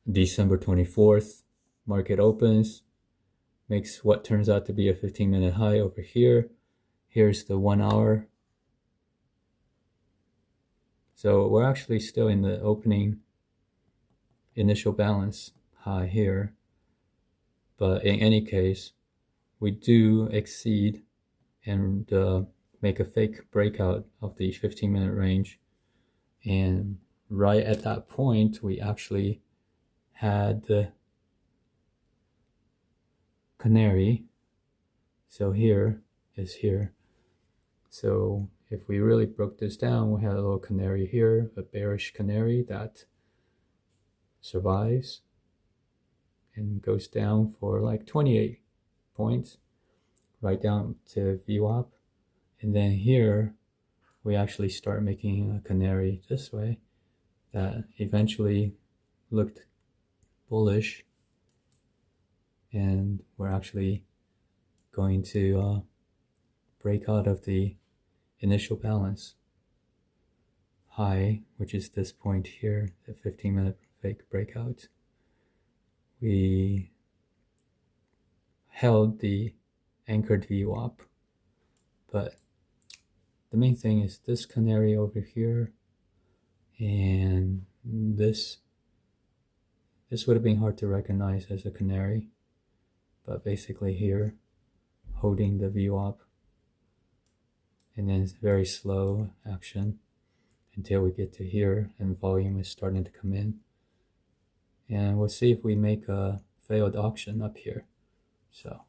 December 24th, market opens, makes what turns out to be a 15-minute high over here. Here's the 1 hour. So we're actually still in the opening initial balance high here. But in any case, we do exceed and make a fake breakout of the 15-minute range. And right at that point, we actually had the canary. So here is here. So if we really broke this down, we had a little canary here, a bearish canary that survives and goes down for like 28 points, right down to VWAP. And then here, we actually start making a canary this way that eventually looked bullish. And we're actually going to break out of the initial balance high, which is this point here, the 15-minute fake breakout. We held the anchored VWAP, but the main thing is this canary over here, and this would have been hard to recognize as a canary, but basically here, holding the VWAP, and then it's very slow action until we get to here and volume is starting to come in. And we'll see if we make a failed auction up here. So